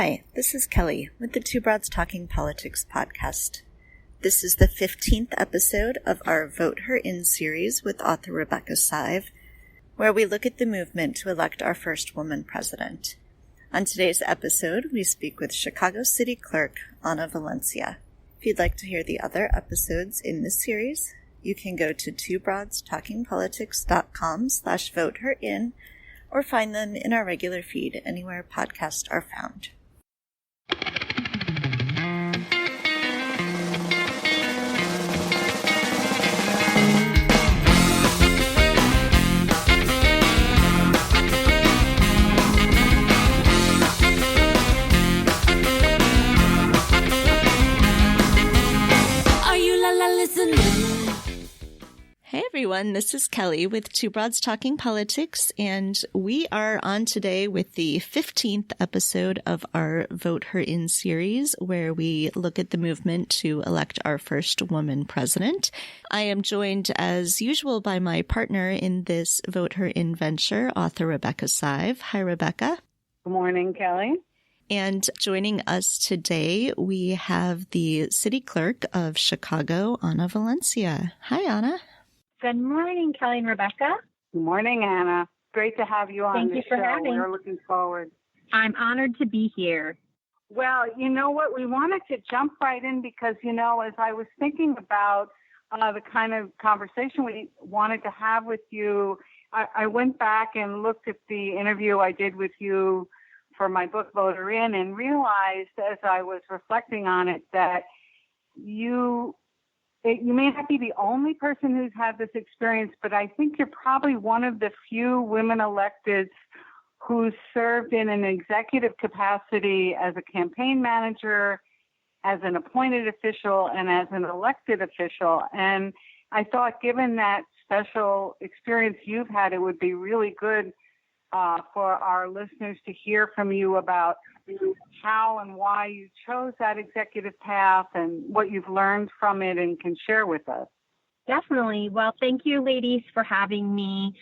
Hi, this is Kelly with the Two Broads Talking Politics podcast. This is the 15th episode of our Vote Her In series with author Rebecca Sive, where we look at the movement to elect our first woman president. On today's episode, we speak with Chicago City Clerk Anna Valencia. If you'd like to hear the other episodes in this series, you can go to twobroadstalkingpolitics.com/voteherin or find them in our regular feed anywhere podcasts are found. Are you listening? Hey everyone, this is Kelly with Two Broads Talking Politics, and we are on today with the 15th episode of our Vote Her In series, where we look at the movement to elect our first woman president. I am joined, as usual, by my partner in this Vote Her In venture, author Rebecca Sive. Hi, Rebecca. Good morning, Kelly. And joining us today, we have the City Clerk of Chicago, Anna Valencia. Hi, Anna. Good morning, Kelly and Rebecca. Good morning, Anna. Great to have you on Thank the you for show. having. We're looking forward. I'm honored to be here. Well, you know what? We wanted to jump right in because, as I was thinking about the kind of conversation we wanted to have with you, I went back and looked at the interview I did with you for my book, Vote Her In, and realized as I was reflecting on it that you may not be the only person who's had this experience, but I think you're probably one of the few women electeds who served in an executive capacity as a campaign manager, as an appointed official, and as an elected official. And I thought, given that special experience you've had, it would be really good for our listeners to hear from you about how and why you chose that executive path and what you've learned from it and can share with us. Definitely. Well, thank you, ladies, for having me.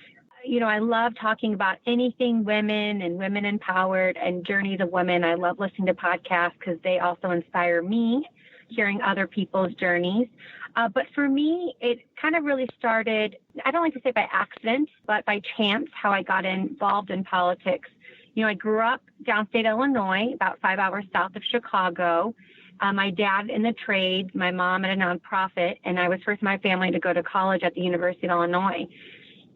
I love talking about anything women and women empowered and journeys of women. I love listening to podcasts because they also inspire me, hearing other people's journeys. But for me, it kind of really started, I don't like to say by accident, but by chance, how I got involved in politics. I grew up downstate Illinois, about 5 hours south of Chicago. My dad in the trades, my mom at a nonprofit, and I was first in my family to go to college at the University of Illinois.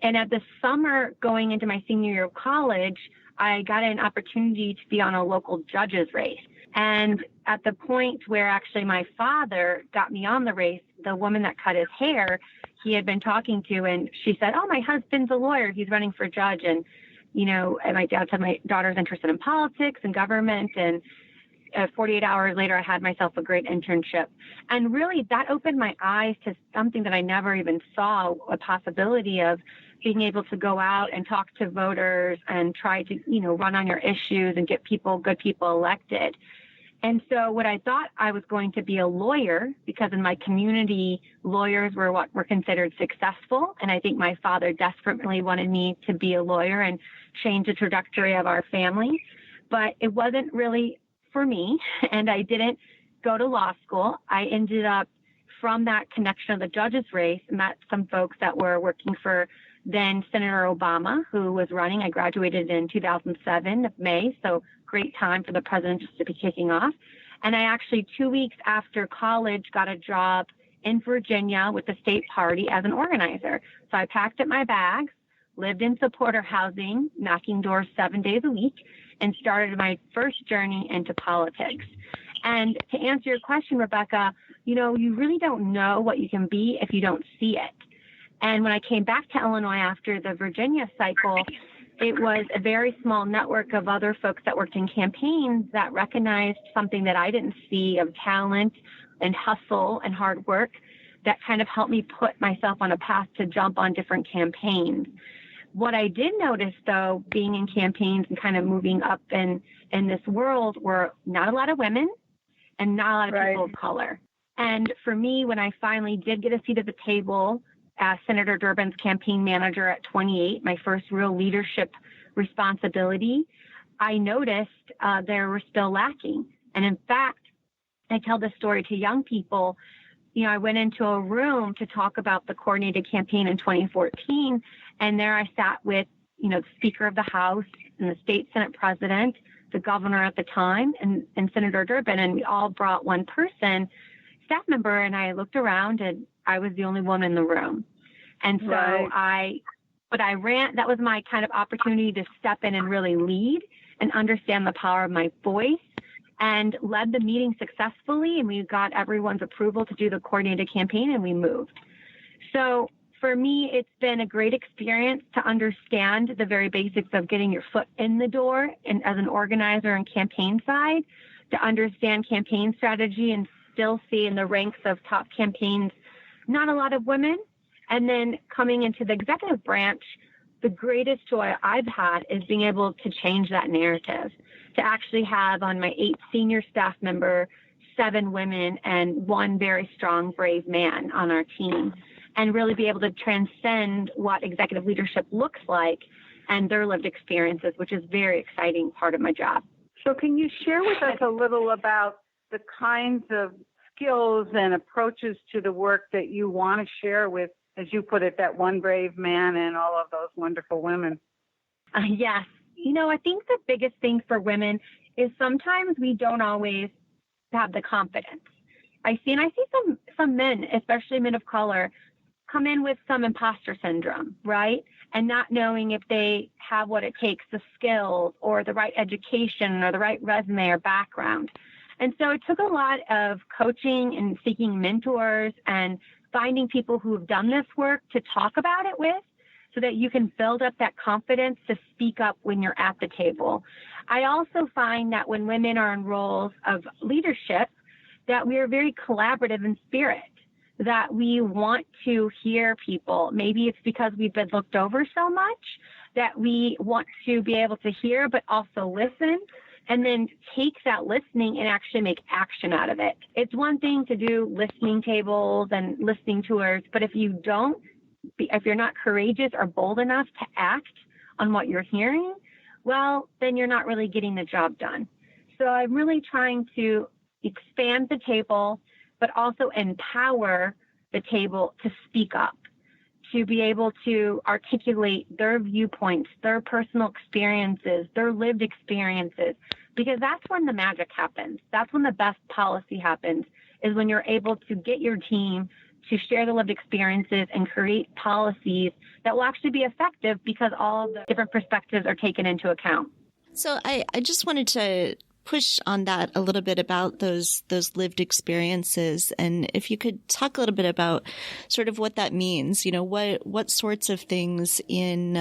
And at the summer going into my senior year of college, I got an opportunity to be on a local judge's race. And at the point where actually my father got me on the race, the woman that cut his hair, he had been talking to, and she said, "Oh, my husband's a lawyer. He's running for judge." And my dad said my daughter's interested in politics and government. And 48 hours later, I had myself a great internship. And really, that opened my eyes to something that I never even saw a possibility of, being able to go out and talk to voters and try to, run on your issues and get good people elected. And so what I thought I was going to be a lawyer, because in my community, lawyers were what were considered successful. And I think my father desperately wanted me to be a lawyer and change the trajectory of our family. But it wasn't really for me. And I didn't go to law school. I ended up, from that connection of the judge's race, met some folks that were working for then Senator Obama, who was running. I graduated in 2007 of May, so great time for the president just to be kicking off. And I actually, 2 weeks after college, got a job in Virginia with the state party as an organizer. So I packed up my bags, lived in supporter housing, knocking doors 7 days a week, and started my first journey into politics. And to answer your question, Rebecca, you really don't know what you can be if you don't see it. And when I came back to Illinois after the Virginia cycle, it was a very small network of other folks that worked in campaigns that recognized something that I didn't see, of talent and hustle and hard work, that kind of helped me put myself on a path to jump on different campaigns. What I did notice, though, being in campaigns and kind of moving up in this world, were not a lot of women and not a lot of people of color. And for me, when I finally did get a seat at the table as Senator Durbin's campaign manager at 28, my first real leadership responsibility, I noticed they were still lacking. And in fact, I tell this story to young people. I went into a room to talk about the coordinated campaign in 2014, and there I sat with, the Speaker of the House and the state Senate president, the governor at the time, and Senator Durbin, and we all brought one person, staff member, and I looked around, and I was the only woman in the room. And so Right. that was my kind of opportunity to step in and really lead and understand the power of my voice, and led the meeting successfully. And we got everyone's approval to do the coordinated campaign, and we moved. So for me, it's been a great experience to understand the very basics of getting your foot in the door, and as an organizer and campaign side, to understand campaign strategy and still see in the ranks of top campaigns not a lot of women. And then coming into the executive branch, the greatest joy I've had is being able to change that narrative, to actually have on my 8 senior staff member, 7 women and 1 very strong, brave man on our team, and really be able to transcend what executive leadership looks like and their lived experiences, which is a very exciting part of my job. So can you share with us a little about the kinds of skills and approaches to the work that you want to share with, as you put it, that one brave man and all of those wonderful women? Yes. I think the biggest thing for women is sometimes we don't always have the confidence. I see some men, especially men of color, come in with some imposter syndrome, right? And not knowing if they have what it takes, the skills or the right education or the right resume or background. And so it took a lot of coaching and seeking mentors and finding people who have done this work to talk about it with, so that you can build up that confidence to speak up when you're at the table. I also find that when women are in roles of leadership, that we are very collaborative in spirit, that we want to hear people. Maybe it's because we've been looked over so much that we want to be able to hear, but also listen, and then take that listening and actually make action out of it. It's one thing to do listening tables and listening tours, but if you're not courageous or bold enough to act on what you're hearing, well, then you're not really getting the job done. So I'm really trying to expand the table, but also empower the table to speak up, to be able to articulate their viewpoints, their personal experiences, their lived experiences, because that's when the magic happens. That's when the best policy happens, is when you're able to get your team to share the lived experiences and create policies that will actually be effective because all of the different perspectives are taken into account. So I just wanted to push on that a little bit about those lived experiences, and if you could talk a little bit about sort of what that means. What sorts of things in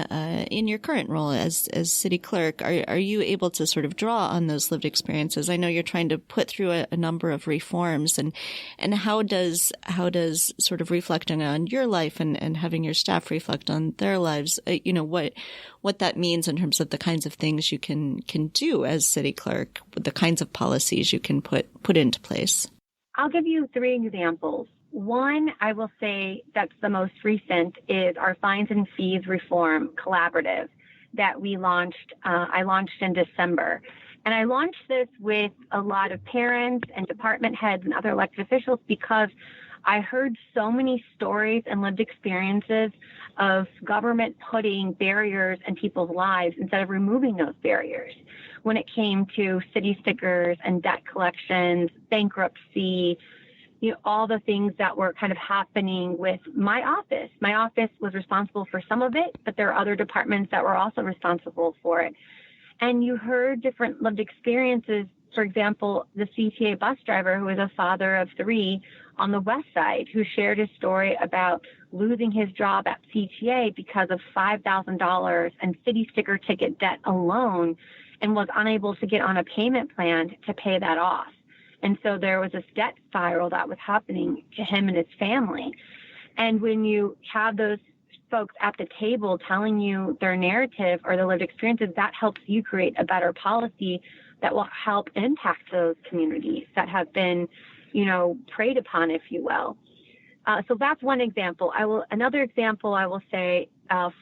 your current role as city clerk are you able to sort of draw on those lived experiences? I know you're trying to put through a number of reforms, and how does sort of reflecting on your life and having your staff reflect on their lives, what that means in terms of the kinds of things you can do as city clerk, the kinds of policies you can put into place. I'll give you 3 examples. One, I will say that's the most recent, is our fines and fees reform collaborative that we launched. I launched in December. And I launched this with a lot of parents and department heads and other elected officials because I heard so many stories and lived experiences of government putting barriers in people's lives instead of removing those barriers. When it came to city stickers and debt collections, bankruptcy, all the things that were kind of happening with my office. My office was responsible for some of it, but there are other departments that were also responsible for it. And you heard different lived experiences. For example, the CTA bus driver, who is a father of 3 on the West Side, who shared his story about losing his job at CTA because of $5,000 and city sticker ticket debt alone, and was unable to get on a payment plan to pay that off. And so there was this debt spiral that was happening to him and his family. And when you have those folks at the table telling you their narrative or their lived experiences, that helps you create a better policy that will help impact those communities that have been, preyed upon, if you will. So that's one example. Another example I will say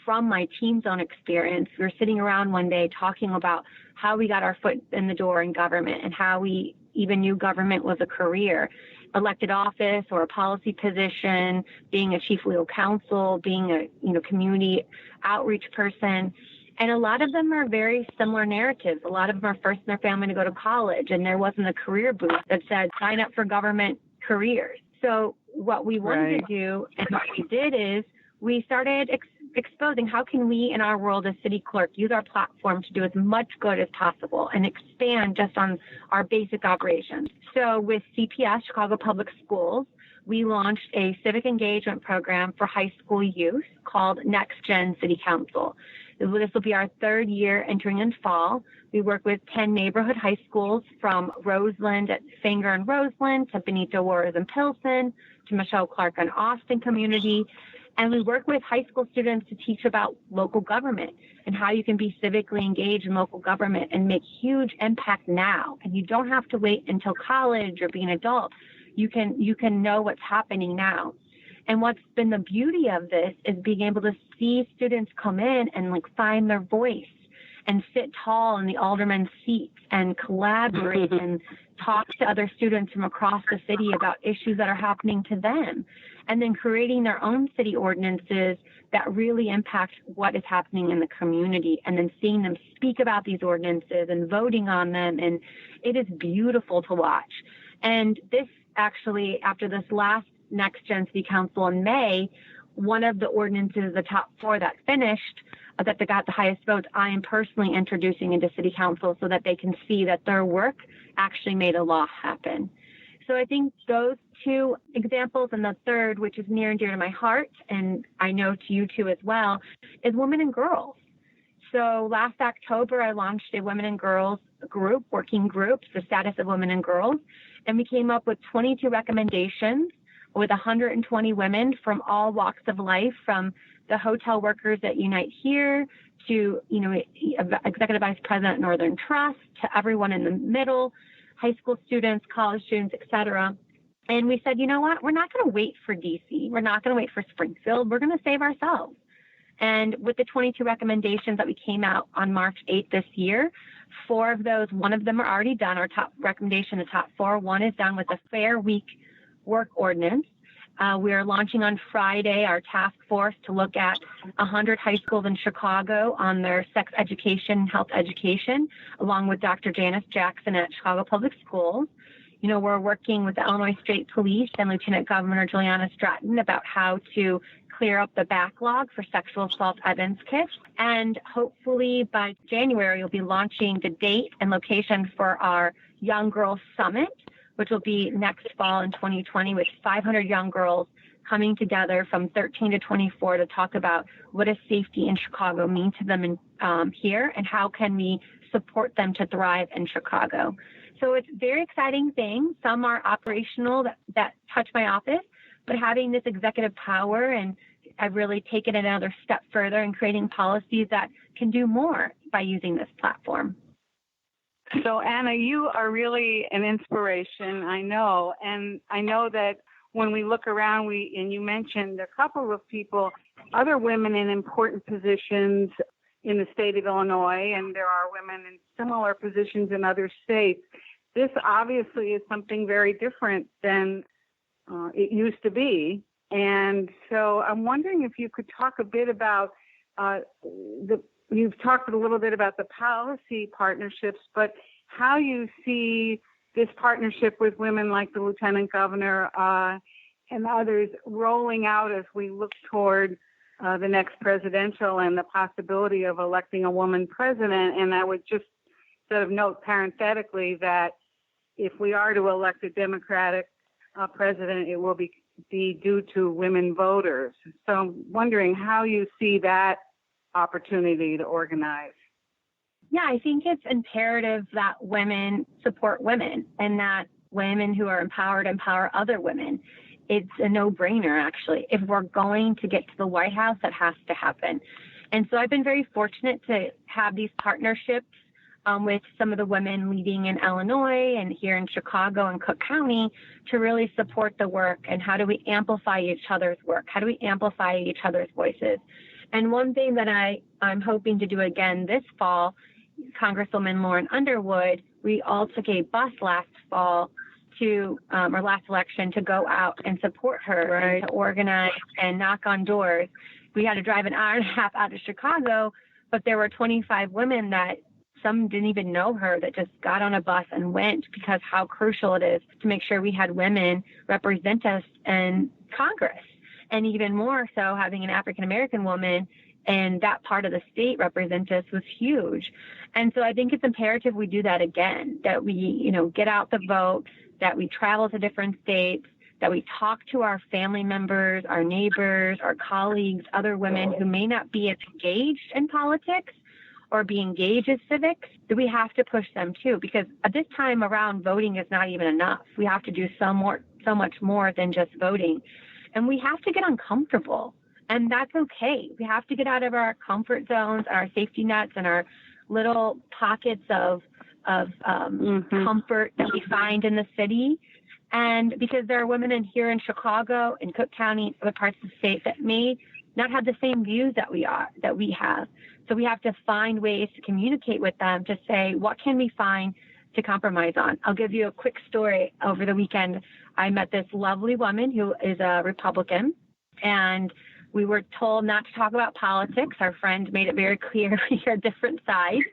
from my teen zone experience. We were sitting around one day talking about how we got our foot in the door in government and how we even knew government was a career, elected office or a policy position, being a chief legal counsel, being a community outreach person. And a lot of them are very similar narratives. A lot of them are first in their family to go to college, and there wasn't a career booth that said sign up for government careers. So what we wanted to do and what we did is we started exposing how can we in our world as city clerk use our platform to do as much good as possible and expand just on our basic operations. So with CPS, Chicago Public Schools, we launched a civic engagement program for high school youth called Next Gen City Council. This will be our third year entering in fall. We work with 10 neighborhood high schools from Roseland at Sanger and Roseland to Benito Juarez and Pilsen to Michelle Clark and Austin community. And we work with high school students to teach about local government and how you can be civically engaged in local government and make huge impact now. And you don't have to wait until college or be an adult. You can know what's happening now. And what's been the beauty of this is being able to see students come in and find their voice and sit tall in the alderman's seats and collaborate and talk to other students from across the city about issues that are happening to them, and then creating their own city ordinances that really impact what is happening in the community, and then seeing them speak about these ordinances and voting on them. And it is beautiful to watch. And this actually, after this last Next Gen City Council in May, one of the ordinances, the top 4 that finished, that they got the highest votes, I am personally introducing into City Council so that they can see that their work actually made a law happen. So I think those 2 examples, and the third, which is near and dear to my heart, and I know to you too as well, is women and girls. So last October, I launched a women and girls group, working groups, the status of women and girls, and we came up with 22 recommendations with 120 women from all walks of life, from the hotel workers at Unite Here to, Executive Vice President Northern Trust, to everyone in the middle, high school students, college students, et cetera. And we said, you know what, we're not going to wait for DC. We're not going to wait for Springfield. We're going to save ourselves. And with the 22 recommendations that we came out on March 8th this year, 4 of those, one of them are already done. Our top recommendation, the top 4, one is done with the Fair Week work ordinance. We are launching on Friday our task force to look at 100 high schools in Chicago on their sex education, health education, along with Dr. Janice Jackson at Chicago Public Schools. We're working with the Illinois State Police and Lieutenant Governor Juliana Stratton about how to clear up the backlog for sexual assault evidence kits. And hopefully by January, we'll be launching the date and location for our Young Girls Summit, which will be next fall in 2020, with 500 young girls coming together from 13 to 24 to talk about what does safety in Chicago mean to them here, and how can we support them to thrive in Chicago. So it's very exciting things. Some are operational that touch my office, but having this executive power, and I've really taken it another step further in creating policies that can do more by using this platform. So, Anna, you are really an inspiration, I know. And I know that when we look around, and you mentioned a couple of people, other women in important positions in the state of Illinois, and there are women in similar positions in other states. This obviously is something very different than it used to be. And so I'm wondering if you could talk a bit about you've talked a little bit about the policy partnerships, but how you see this partnership with women like the Lieutenant Governor and others rolling out as we look toward the next presidential and the possibility of electing a woman president. And I would just sort of note parenthetically that if we are to elect a Democratic president, it will be due to women voters. So I'm wondering how you see that opportunity to organize. Yeah, I think it's imperative that women support women, and that women who are empowered empower other women. It's a no-brainer, actually. If we're going to get to the White House, that has to happen. And so I've been very fortunate to have these partnerships with some of the women leading in Illinois and here in Chicago and Cook County to really support the work. And how do we amplify each other's work? How do we amplify each other's voices? And one thing that I'm hoping to do again this fall, Congresswoman Lauren Underwood, we all took a bus last fall to, or last election, to go out and support her and to organize and knock on doors. We had to drive an hour and a half out of Chicago, but there were 25 women that some didn't even know her that just got on a bus and went, because how crucial it is to make sure we had women represent us in Congress. And even more so, having an African-American woman and that part of the state represent us was huge. And so I think it's imperative we do that again, that we, get out the vote, that we travel to different states, that we talk to our family members, our neighbors, our colleagues, other women who may not be as engaged in politics or be engaged as civics, that we have to push them too, because at this time around, voting is not even enough. We have to do so much more than just voting. And we have to get uncomfortable, and that's okay. We have to get out of our comfort zones, our safety nets, and our little pockets of comfort that we find in the city. And because there are women here in Chicago and Cook County, other parts of the state, that may not have the same views that we have. So we have to find ways to communicate with them to say, what can we find to compromise on? I'll give you a quick story. Over the weekend, I met this lovely woman who is a Republican, and we were told not to talk about politics. Our friend made it very clear we are different sides,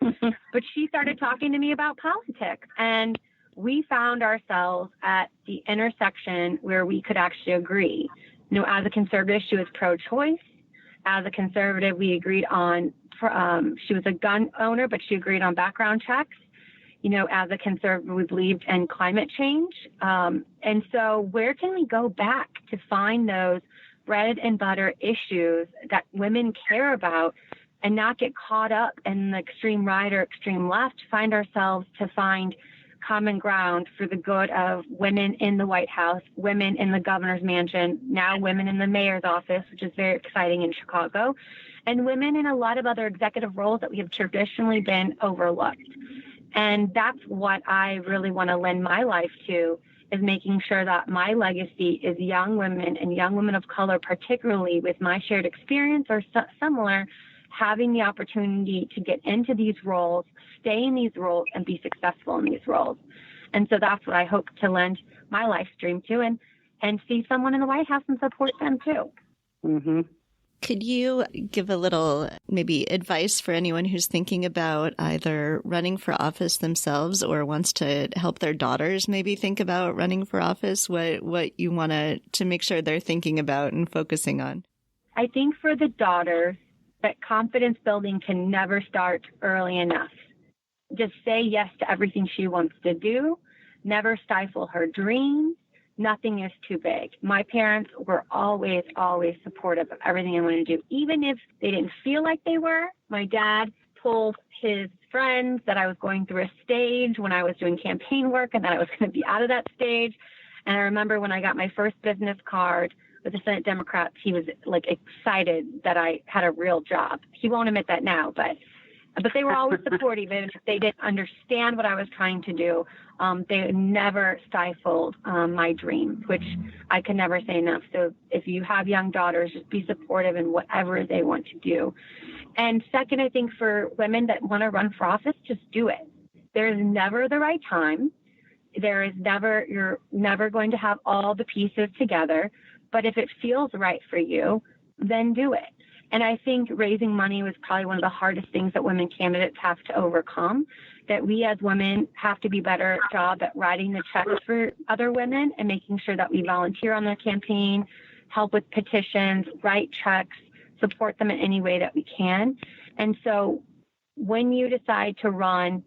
but she started talking to me about politics, and we found ourselves at the intersection where we could actually agree. As a conservative, she was pro-choice. As a conservative, we agreed on, she was a gun owner, but she agreed on background checks. As a conservative, we believed in climate change. And so where can we go back to find those bread and butter issues that women care about and not get caught up in the extreme right or extreme left, find ourselves to find common ground for the good of women in the White House, women in the governor's mansion, now women in the mayor's office, which is very exciting in Chicago, and women in a lot of other executive roles that we have traditionally been overlooked. And that's what I really want to lend my life to, is making sure that my legacy is young women and young women of color, particularly with my shared experience or similar, having the opportunity to get into these roles, stay in these roles, and be successful in these roles. And so that's what I hope to lend my life stream to, and see someone in the White House and support them too. Mm-hmm. Could you give a little maybe advice for anyone who's thinking about either running for office themselves or wants to help their daughters maybe think about running for office, what you want to make sure they're thinking about and focusing on? I think for the daughters, that confidence building can never start early enough. Just say yes to everything she wants to do. Never stifle her dreams. Nothing is too big. My parents were always, always supportive of everything I wanted to do, even if they didn't feel like they were. My dad told his friends that I was going through a stage when I was doing campaign work and that I was going to be out of that stage. And I remember when I got my first business card with the Senate Democrats, he was like excited that I had a real job. He won't admit that now, but they were always supportive. Even if they didn't understand what I was trying to do, they never stifled my dreams, which I can never say enough. So if you have young daughters, just be supportive in whatever they want to do. And second, I think for women that want to run for office, just do it. There is never the right time. You're never going to have all the pieces together. But if it feels right for you, then do it. And I think raising money was probably one of the hardest things that women candidates have to overcome, that we as women have to be better job at writing the checks for other women and making sure that we volunteer on their campaign, help with petitions, write checks, support them in any way that we can. And so when you decide to run,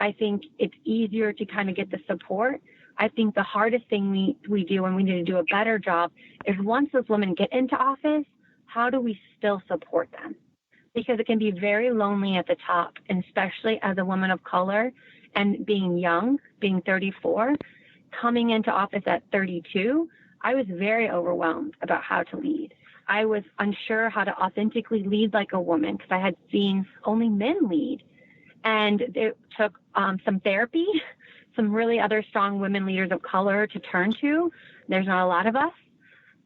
I think it's easier to kind of get the support. I think the hardest thing we do, and we need to do a better job, is once those women get into office, how do we still support them? Because it can be very lonely at the top, and especially as a woman of color and being young, being 34, coming into office at 32, I was very overwhelmed about how to lead. I was unsure how to authentically lead like a woman because I had seen only men lead. And it took some therapy, some really other strong women leaders of color to turn to. There's not a lot of us.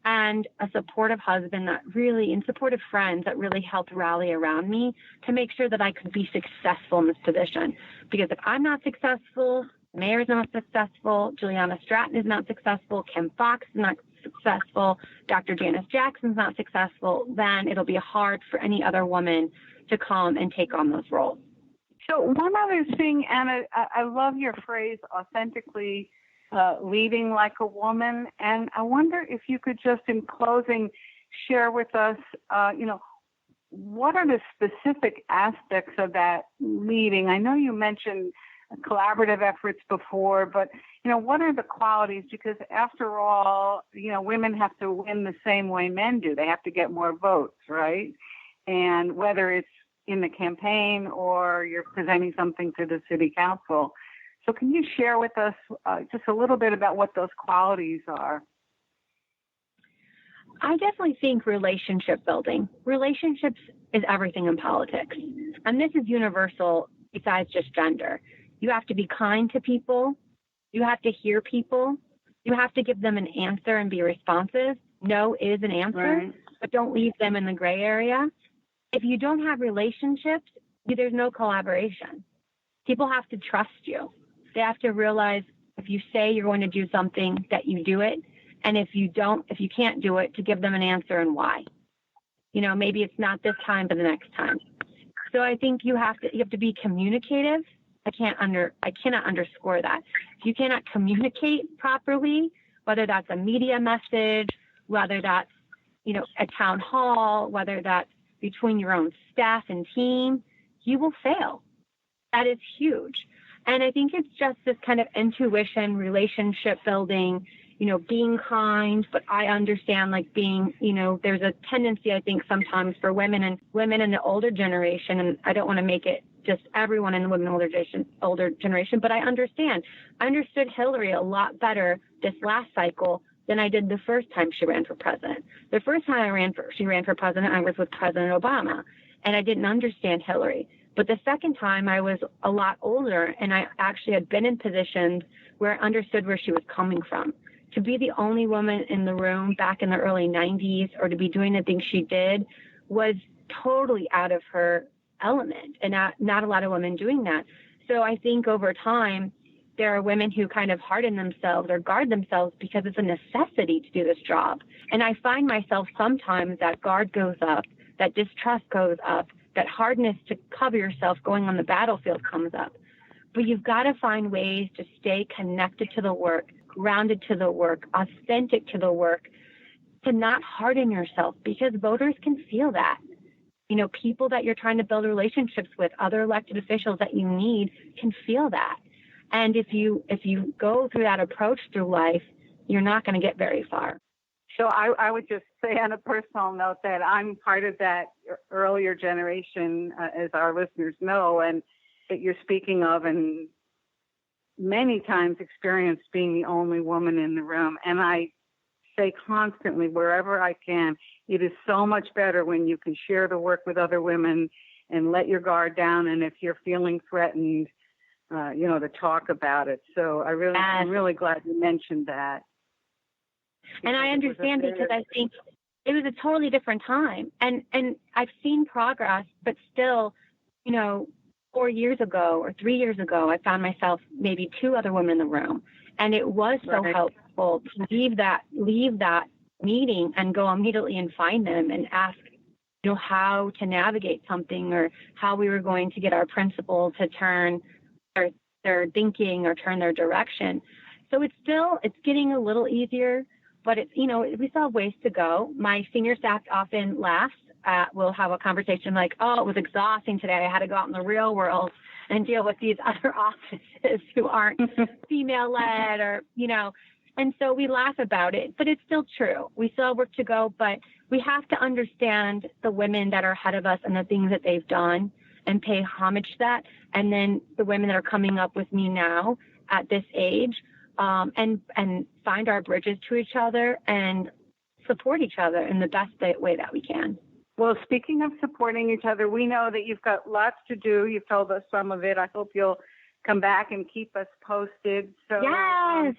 and a supportive husband and supportive friends that really helped rally around me to make sure that I could be successful in this position. Because if I'm not successful, the mayor is not successful, Juliana Stratton is not successful, Kim Fox is not successful, Dr. Janice Jackson's not successful, then it'll be hard for any other woman to come and take on those roles. So one other thing, Anna, I love your phrase, authentically leading like a woman. And I wonder if you could just in closing share with us, what are the specific aspects of that leading? I know you mentioned collaborative efforts before, but, what are the qualities? Because after all, women have to win the same way men do. They have to get more votes, right? And whether it's in the campaign or you're presenting something to the city council. So can you share with us just a little bit about what those qualities are? I definitely think relationship building. Relationships is everything in politics. And this is universal besides just gender. You have to be kind to people. You have to hear people. You have to give them an answer and be responsive. No is an answer, right, but don't leave them in the gray area. If you don't have relationships, there's no collaboration. People have to trust you. They have to realize if you say you're going to do something, that you do it. And if you can't do it, to give them an answer and why. Maybe it's not this time, but the next time. So I think you have to be communicative. I cannot underscore that. If you cannot communicate properly, whether that's a media message, whether that's, a town hall, whether that's between your own staff and team, you will fail. That is huge. And I think it's just this kind of intuition, relationship building, being kind, but I understand being, there's a tendency, I think, sometimes for women in the older generation, and I don't want to make it just everyone in the women older generation, but I understand. I understood Hillary a lot better this last cycle than I did the first time she ran for president. The first time she ran for president, I was with President Obama, and I didn't understand Hillary. But the second time, I was a lot older, and I actually had been in positions where I understood where she was coming from. To be the only woman in the room back in the early 90s, or to be doing the things she did, was totally out of her element, and not a lot of women doing that. So I think over time, there are women who kind of harden themselves or guard themselves because it's a necessity to do this job. And I find myself sometimes that guard goes up, that distrust goes up, that hardness to cover yourself going on the battlefield comes up. But you've got to find ways to stay connected to the work, grounded to the work, authentic to the work, to not harden yourself, because voters can feel that. People that you're trying to build relationships with, other elected officials that you need, can feel that. And if you go through that approach through life, you're not going to get very far. So I would just say on a personal note that I'm part of that earlier generation, as our listeners know, and that you're speaking of, and many times experienced being the only woman in the room. And I say constantly, wherever I can, it is so much better when you can share the work with other women and let your guard down. And if you're feeling threatened, to talk about it. So I'm really glad you mentioned that. And I understand, because I think it was a totally different time. And I've seen progress, but still, 4 years ago or 3 years ago, I found myself maybe 2 other women in the room. And it was so helpful to leave that meeting and go immediately and find them and ask, how to navigate something, or how we were going to get our principal to turn their thinking or turn their direction. So it's getting a little easier, but we still have ways to go. My senior staff often laughs. We'll have a conversation like, oh, it was exhausting today. I had to go out in the real world and deal with these other offices who aren't female-led, or, and so we laugh about it, but it's still true. We still have work to go, but we have to understand the women that are ahead of us and the things that they've done and pay homage to that. And then the women that are coming up with me now at this age, and find our bridges to each other and support each other in the best way that we can. Well, speaking of supporting each other, we know that you've got lots to do. You've told us some of it. I hope you'll come back and keep us posted. So, yes.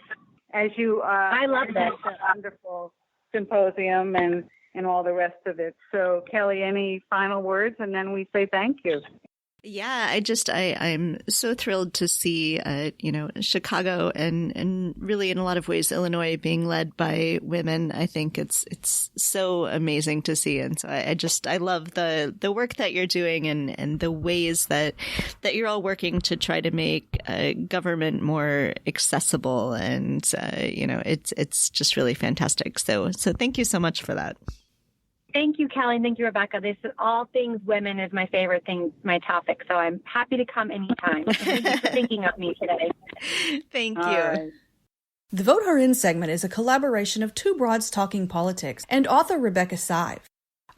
As you I love this. Wonderful symposium and all the rest of it. So, Kelly, any final words? And then we say thank you. Yeah, I'm so thrilled to see, Chicago and really in a lot of ways, Illinois being led by women. I think it's so amazing to see. And so I love the work that you're doing and the ways that you're all working to try to make government more accessible. And, it's just really fantastic. So thank you so much for that. Thank you, Kelly. Thank you, Rebecca. This is all things women is my favorite thing, my topic. So I'm happy to come anytime. Thank you for thinking of me today. Thank you. Right. The Vote Her In segment is a collaboration of Two Broads Talking Politics and author Rebecca Sive.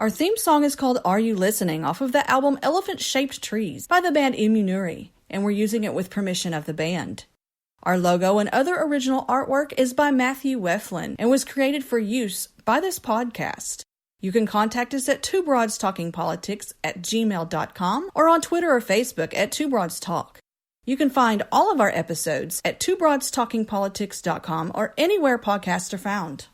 Our theme song is called Are You Listening off of the album Elephant Shaped Trees by the band Immunuri, and we're using it with permission of the band. Our logo and other original artwork is by Matthew Weflin and was created for use by this podcast. You can contact us at twobroadstalkingpolitics@gmail.com or on Twitter or Facebook at Two Broads Talk. You can find all of our episodes at twobroadstalkingpolitics.com or anywhere podcasts are found.